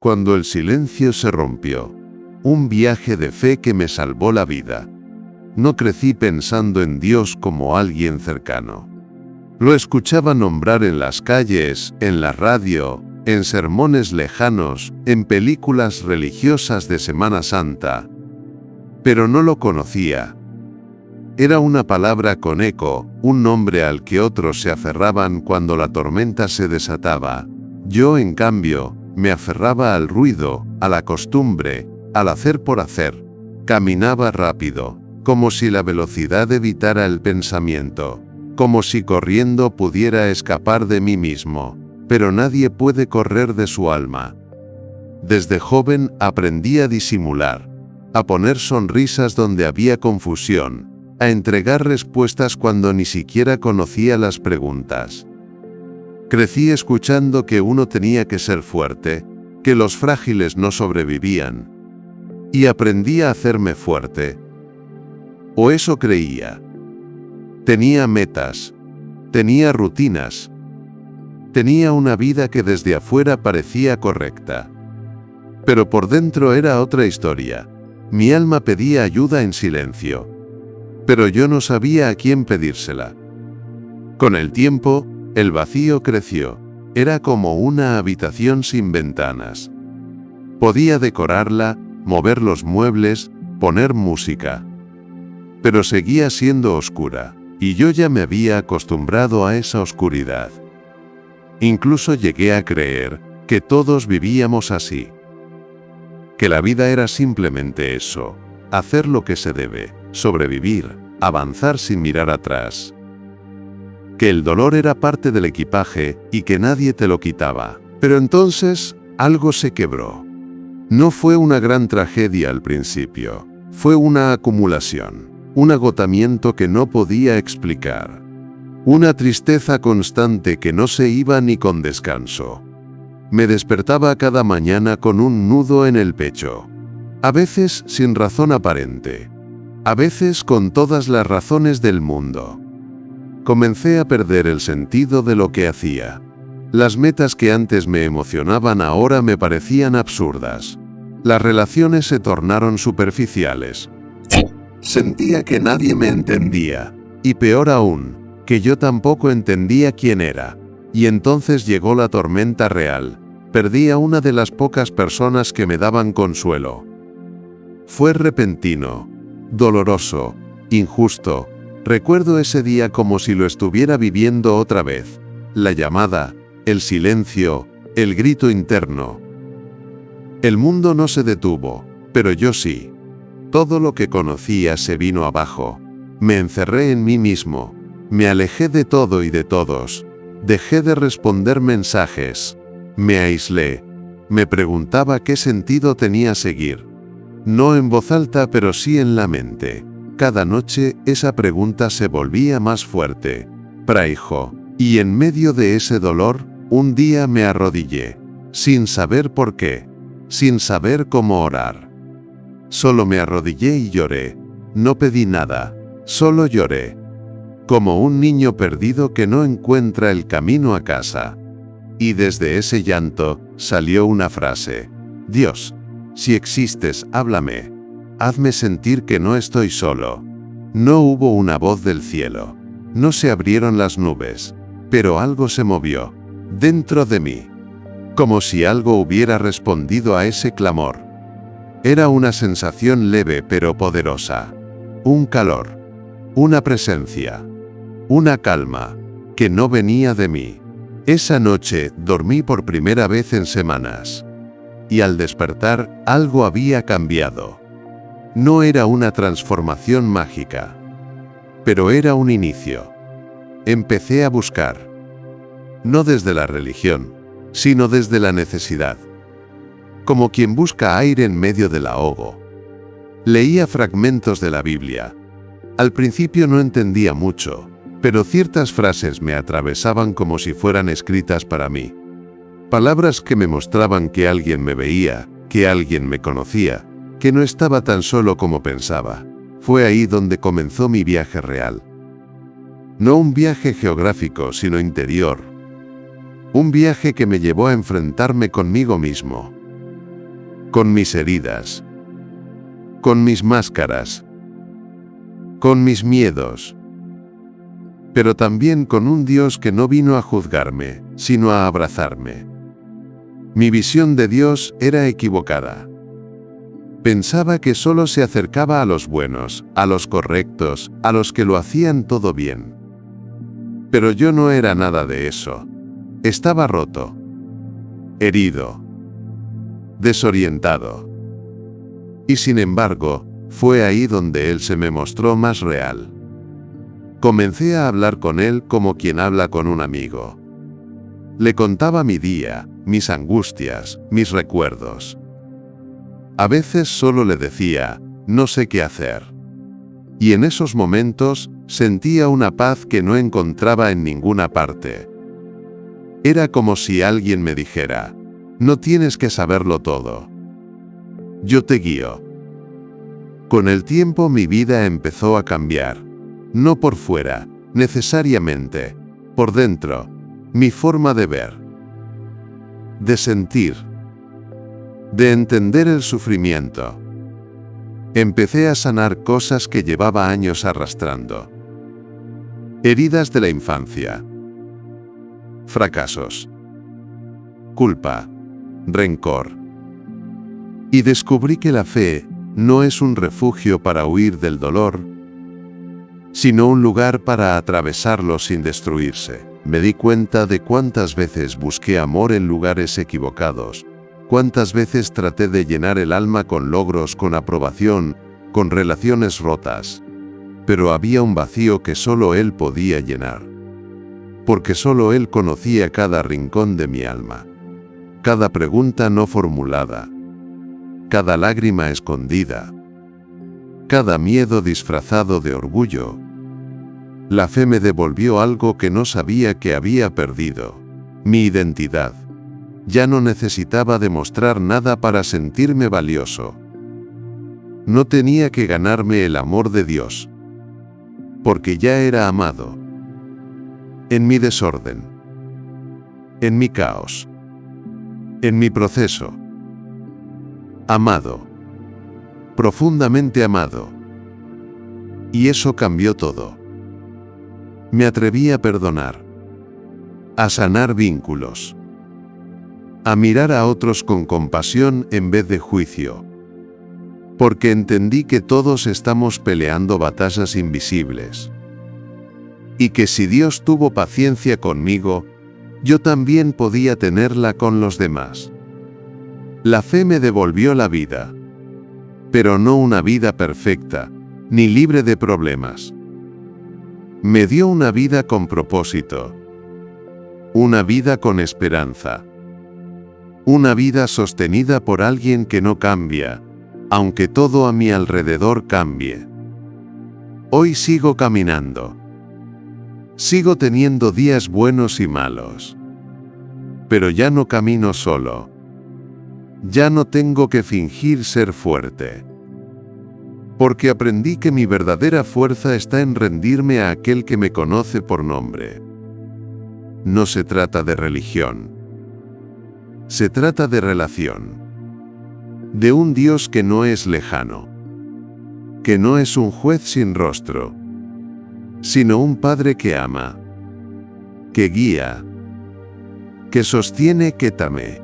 Cuando el silencio se rompió. Un viaje de fe que me salvó la vida. No crecí pensando en Dios como alguien cercano. Lo escuchaba nombrar en las calles, en la radio, en sermones lejanos, en películas religiosas de Semana Santa. Pero no lo conocía. Era una palabra con eco, un nombre al que otros se aferraban cuando la tormenta se desataba. Yo, en cambio, me aferraba al ruido, a la costumbre, al hacer por hacer. Caminaba rápido, como si la velocidad evitara el pensamiento, como si corriendo pudiera escapar de mí mismo, pero nadie puede correr de su alma. Desde joven aprendí a disimular, a poner sonrisas donde había confusión, a entregar respuestas cuando ni siquiera conocía las preguntas. Crecí escuchando que uno tenía que ser fuerte, que los frágiles no sobrevivían. Y aprendí a hacerme fuerte. O eso creía. Tenía metas. Tenía rutinas. Tenía una vida que desde afuera parecía correcta. Pero por dentro era otra historia. Mi alma pedía ayuda en silencio. Pero yo no sabía a quién pedírsela. Con el tiempo, el vacío creció. Era como una habitación sin ventanas. Podía decorarla, mover los muebles, poner música. Pero seguía siendo oscura, y yo ya me había acostumbrado a esa oscuridad. Incluso llegué a creer que todos vivíamos así. Que la vida era simplemente eso, hacer lo que se debe, sobrevivir, avanzar sin mirar atrás. Que el dolor era parte del equipaje y que nadie te lo quitaba. Pero entonces, algo se quebró. No fue una gran tragedia al principio, fue una acumulación, un agotamiento que no podía explicar. Una tristeza constante que no se iba ni con descanso. Me despertaba cada mañana con un nudo en el pecho. A veces sin razón aparente. A veces con todas las razones del mundo. Comencé a perder el sentido de lo que hacía. Las metas que antes me emocionaban ahora me parecían absurdas. Las relaciones se tornaron superficiales. Sentía que nadie me entendía. Y peor aún, que yo tampoco entendía quién era. Y entonces llegó la tormenta real. Perdí a una de las pocas personas que me daban consuelo. Fue repentino, doloroso, injusto. Recuerdo ese día como si lo estuviera viviendo otra vez. La llamada, el silencio, el grito interno. El mundo no se detuvo, pero yo sí. Todo lo que conocía se vino abajo. Me encerré en mí mismo. Me alejé de todo y de todos. Dejé de responder mensajes. Me aislé. Me preguntaba qué sentido tenía seguir. No en voz alta, pero sí en la mente. Cada noche esa pregunta se volvía más fuerte. Praijo. Y en medio de ese dolor, un día me arrodillé. Sin saber por qué. Sin saber cómo orar. Solo me arrodillé y lloré. No pedí nada. Solo lloré. Como un niño perdido que no encuentra el camino a casa. Y desde ese llanto, salió una frase. Dios, si existes, háblame. Hazme sentir que no estoy solo. No hubo una voz del cielo. No se abrieron las nubes. Pero algo se movió. Dentro de mí. Como si algo hubiera respondido a ese clamor. Era una sensación leve pero poderosa. Un calor. Una presencia. Una calma. Que no venía de mí. Esa noche dormí por primera vez en semanas. Y al despertar, algo había cambiado. No era una transformación mágica. Pero era un inicio. Empecé a buscar. No desde la religión, sino desde la necesidad. Como quien busca aire en medio del ahogo. Leía fragmentos de la Biblia. Al principio no entendía mucho, pero ciertas frases me atravesaban como si fueran escritas para mí. Palabras que me mostraban que alguien me veía, que alguien me conocía, que no estaba tan solo como pensaba. Fue ahí donde comenzó mi viaje real. No un viaje geográfico, sino interior. Un viaje que me llevó a enfrentarme conmigo mismo. con mis heridas, con mis máscaras, con mis miedos, pero también con un Dios que no vino a juzgarme, sino a abrazarme. Mi visión de Dios era equivocada. Pensaba que solo se acercaba a los buenos, a los correctos, a los que lo hacían todo bien. Pero yo no era nada de eso. Estaba roto, herido, desorientado. Y sin embargo, fue ahí donde Él se me mostró más real. Comencé a hablar con Él como quien habla con un amigo. Le contaba mi día, mis angustias, mis recuerdos. A veces solo le decía, no sé qué hacer. Y en esos momentos, sentía una paz que no encontraba en ninguna parte. Era como si alguien me dijera, no tienes que saberlo todo. Yo te guío. Con el tiempo mi vida empezó a cambiar. No por fuera, necesariamente, por dentro, mi forma de ver, de sentir, de entender el sufrimiento. Empecé a sanar cosas que llevaba años arrastrando. Heridas de la infancia, fracasos, culpa, rencor. Y descubrí que la fe no es un refugio para huir del dolor, sino un lugar para atravesarlo sin destruirse. Me di cuenta de cuántas veces busqué amor en lugares equivocados, cuántas veces traté de llenar el alma con logros, con aprobación, con relaciones rotas. Pero había un vacío que solo Él podía llenar. Porque solo Él conocía cada rincón de mi alma, cada pregunta no formulada, cada lágrima escondida, cada miedo disfrazado de orgullo. La fe me devolvió algo que no sabía que había perdido, mi identidad. Ya no necesitaba demostrar nada para sentirme valioso. No tenía que ganarme el amor de Dios, porque ya era amado. En mi desorden, en mi caos, en mi proceso. Amado, profundamente amado. Y eso cambió todo. Me atreví a perdonar, a sanar vínculos, a mirar a otros con compasión en vez de juicio. Porque entendí que todos estamos peleando batallas invisibles. Y que si Dios tuvo paciencia conmigo, yo también podía tenerla con los demás. La fe me devolvió la vida, pero no una vida perfecta, ni libre de problemas. Me dio una vida con propósito, una vida con esperanza, una vida sostenida por alguien que no cambia, aunque todo a mi alrededor cambie. Hoy sigo caminando. Sigo teniendo días buenos y malos. Pero ya no camino solo. Ya no tengo que fingir ser fuerte. Porque aprendí que mi verdadera fuerza está en rendirme a aquel que me conoce por nombre. No se trata de religión. Se trata de relación. De un Dios que no es lejano. Que no es un juez sin rostro, sino un Padre que ama, que guía, que sostiene, que teme.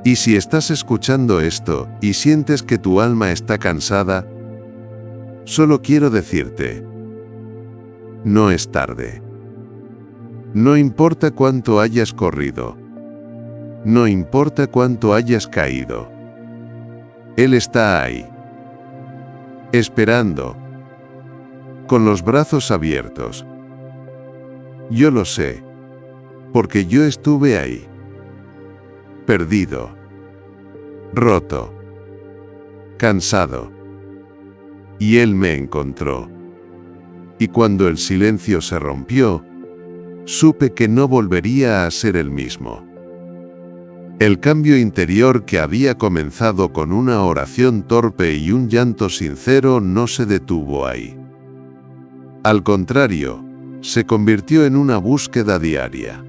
Y si estás escuchando esto y sientes que tu alma está cansada, solo quiero decirte, no es tarde. No importa cuánto hayas corrido, no importa cuánto hayas caído, Él está ahí, esperando, con los brazos abiertos. Yo lo sé, porque yo estuve ahí. Perdido, roto, cansado. Y Él me encontró. Y cuando el silencio se rompió, supe que no volvería a ser el mismo. El cambio interior que había comenzado con una oración torpe y un llanto sincero no se detuvo ahí. Al contrario, se convirtió en una búsqueda diaria.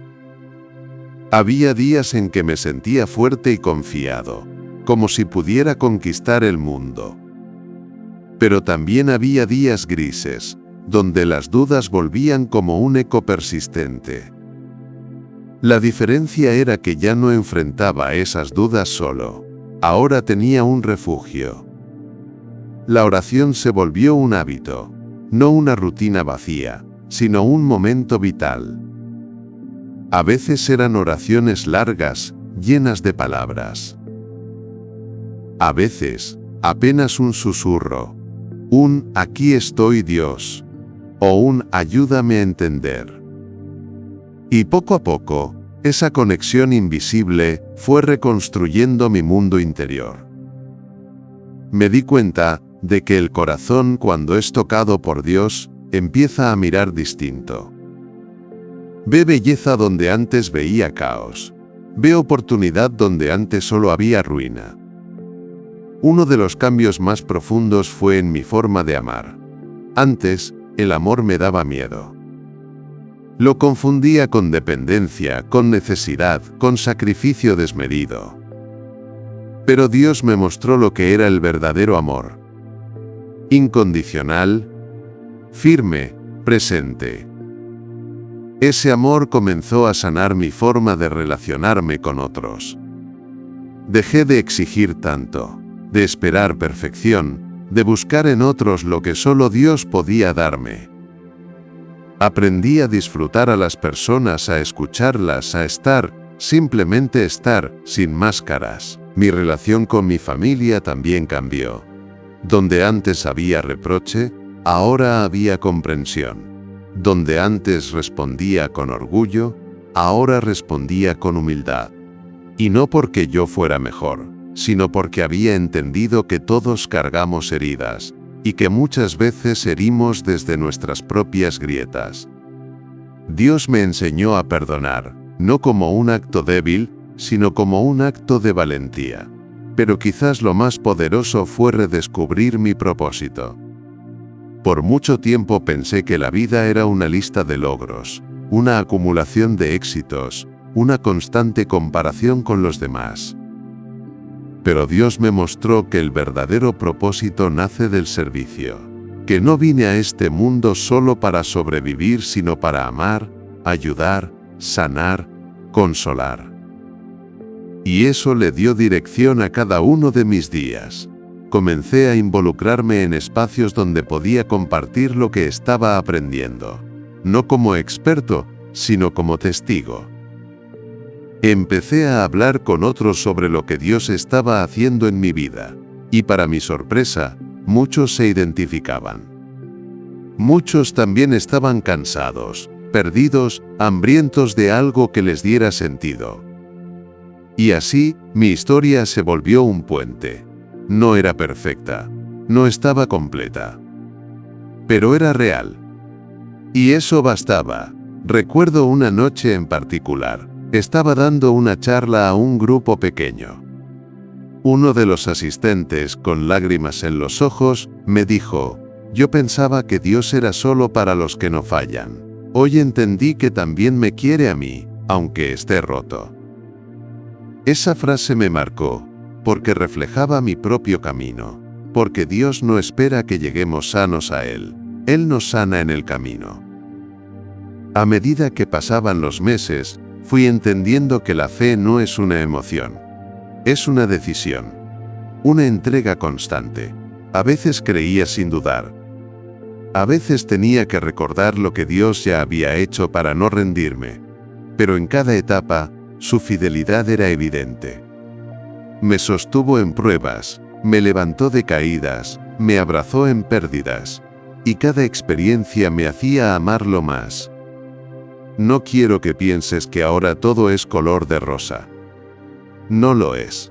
Había días en que me sentía fuerte y confiado, como si pudiera conquistar el mundo. Pero también había días grises, donde las dudas volvían como un eco persistente. La diferencia era que ya no enfrentaba esas dudas solo. Ahora tenía un refugio. La oración se volvió un hábito, no una rutina vacía, sino un momento vital. A veces eran oraciones largas, llenas de palabras. A veces, apenas un susurro, un «Aquí estoy, Dios», o un «Ayúdame a entender». Y poco a poco, esa conexión invisible fue reconstruyendo mi mundo interior. Me di cuenta de que el corazón, cuando es tocado por Dios, empieza a mirar distinto. Ve belleza donde antes veía caos. Ve oportunidad donde antes solo había ruina. Uno de los cambios más profundos fue en mi forma de amar. Antes, el amor me daba miedo. Lo confundía con dependencia, con necesidad, con sacrificio desmedido. Pero Dios me mostró lo que era el verdadero amor. Incondicional, firme, presente. Ese amor comenzó a sanar mi forma de relacionarme con otros. Dejé de exigir tanto, de esperar perfección, de buscar en otros lo que solo Dios podía darme. Aprendí a disfrutar a las personas, a escucharlas, a estar, simplemente estar, sin máscaras. Mi relación con mi familia también cambió. Donde antes había reproche, ahora había comprensión. Donde antes respondía con orgullo, ahora respondía con humildad. Y no porque yo fuera mejor, sino porque había entendido que todos cargamos heridas, y que muchas veces herimos desde nuestras propias grietas. Dios me enseñó a perdonar, no como un acto débil, sino como un acto de valentía. Pero quizás lo más poderoso fue redescubrir mi propósito. Por mucho tiempo pensé que la vida era una lista de logros, una acumulación de éxitos, una constante comparación con los demás. Pero Dios me mostró que el verdadero propósito nace del servicio, que no vine a este mundo solo para sobrevivir, sino para amar, ayudar, sanar, consolar. Y eso le dio dirección a cada uno de mis días. Comencé a involucrarme en espacios donde podía compartir lo que estaba aprendiendo, no como experto, sino como testigo. Empecé a hablar con otros sobre lo que Dios estaba haciendo en mi vida, y para mi sorpresa, muchos se identificaban. Muchos también estaban cansados, perdidos, hambrientos de algo que les diera sentido. Y así, mi historia se volvió un puente. No era perfecta, no estaba completa, pero era real. Y eso bastaba. Recuerdo una noche en particular. Estaba dando una charla a un grupo pequeño. Uno de los asistentes, con lágrimas en los ojos, me dijo: «Yo pensaba que Dios era solo para los que no fallan. Hoy entendí que también me quiere a mí, aunque esté roto». Esa frase me marcó, porque reflejaba mi propio camino, porque Dios no espera que lleguemos sanos a Él, Él nos sana en el camino. A medida que pasaban los meses, fui entendiendo que la fe no es una emoción, es una decisión, una entrega constante. A veces creía sin dudar. A veces tenía que recordar lo que Dios ya había hecho para no rendirme, pero en cada etapa, su fidelidad era evidente. Me sostuvo en pruebas, me levantó de caídas, me abrazó en pérdidas, y cada experiencia me hacía amarlo más. No quiero que pienses que ahora todo es color de rosa. No lo es.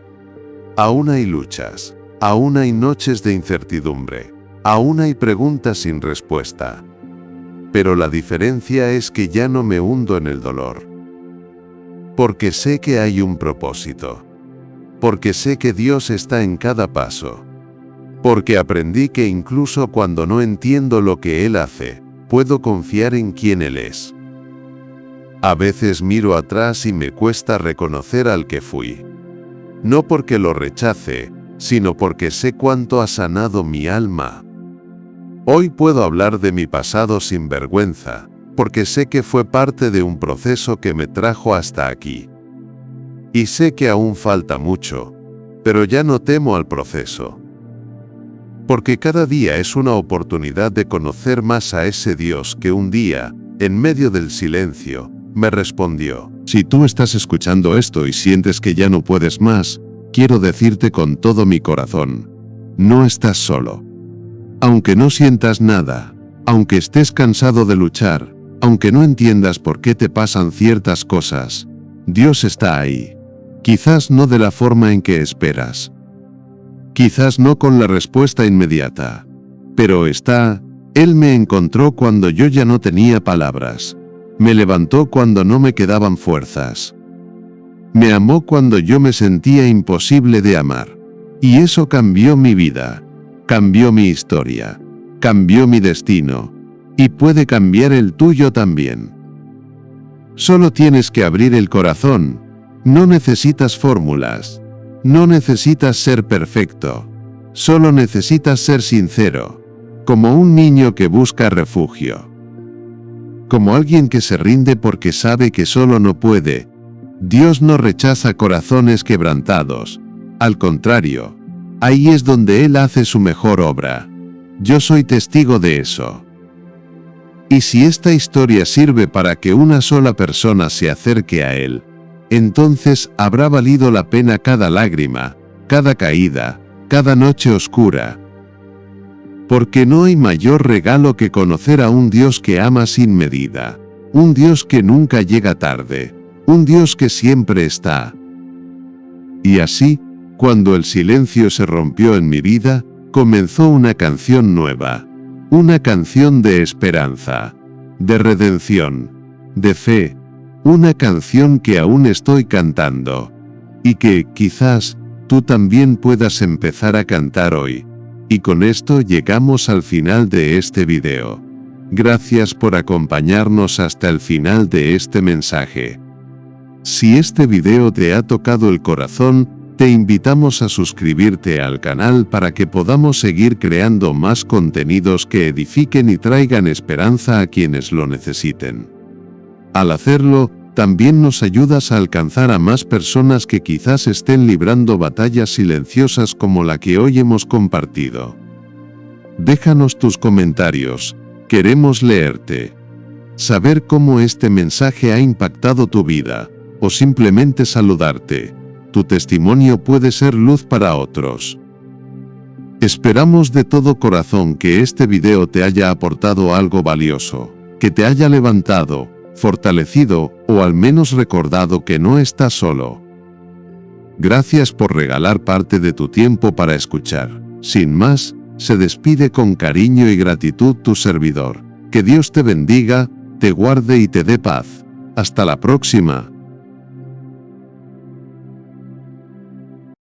Aún hay luchas, aún hay noches de incertidumbre, aún hay preguntas sin respuesta. Pero la diferencia es que ya no me hundo en el dolor. Porque sé que hay un propósito. Porque sé que Dios está en cada paso. Porque aprendí que incluso cuando no entiendo lo que Él hace, puedo confiar en quién Él es. A veces miro atrás y me cuesta reconocer al que fui. no porque lo rechace, sino porque sé cuánto ha sanado mi alma. Hoy puedo hablar de mi pasado sin vergüenza, porque sé que fue parte de un proceso que me trajo hasta aquí. Y sé que aún falta mucho, pero ya no temo al proceso. Porque cada día es una oportunidad de conocer más a ese Dios que un día, en medio del silencio, me respondió. Si tú estás escuchando esto y sientes que ya no puedes más, quiero decirte con todo mi corazón, no estás solo. Aunque no sientas nada, aunque estés cansado de luchar, aunque no entiendas por qué te pasan ciertas cosas, Dios está ahí. Quizás no de la forma en que esperas. Quizás no con la respuesta inmediata. Pero está, Él me encontró cuando yo ya no tenía palabras. Me levantó cuando no me quedaban fuerzas. Me amó cuando yo me sentía imposible de amar. Y eso cambió mi vida. Cambió mi historia, cambió mi destino, y puede cambiar el tuyo también. Solo tienes que abrir el corazón, no necesitas fórmulas, no necesitas ser perfecto, solo necesitas ser sincero, como un niño que busca refugio. Como alguien que se rinde porque sabe que solo no puede. Dios no rechaza corazones quebrantados, al contrario, ahí es donde Él hace su mejor obra. Yo soy testigo de eso. Y si esta historia sirve para que una sola persona se acerque a Él, entonces habrá valido la pena cada lágrima, cada caída, cada noche oscura. Porque no hay mayor regalo que conocer a un Dios que ama sin medida, un Dios que nunca llega tarde, un Dios que siempre está. Y así, cuando el silencio se rompió en mi vida, comenzó una canción nueva, una canción de esperanza, de redención, de fe, una canción que aún estoy cantando, y que, quizás, tú también puedas empezar a cantar hoy. Y con esto llegamos al final de este video. Gracias por acompañarnos hasta el final de este mensaje. Si este video te ha tocado el corazón, te invitamos a suscribirte al canal para que podamos seguir creando más contenidos que edifiquen y traigan esperanza a quienes lo necesiten. Al hacerlo, también nos ayudas a alcanzar a más personas que quizás estén librando batallas silenciosas como la que hoy hemos compartido. Déjanos tus comentarios, queremos leerte. Saber cómo este mensaje ha impactado tu vida, o simplemente saludarte. Tu testimonio puede ser luz para otros. Esperamos de todo corazón que este video te haya aportado algo valioso, que te haya levantado, fortalecido o al menos recordado que no estás solo. Gracias por regalar parte de tu tiempo para escuchar. Sin más, se despide con cariño y gratitud tu servidor. Que Dios te bendiga, te guarde y te dé paz. Hasta la próxima.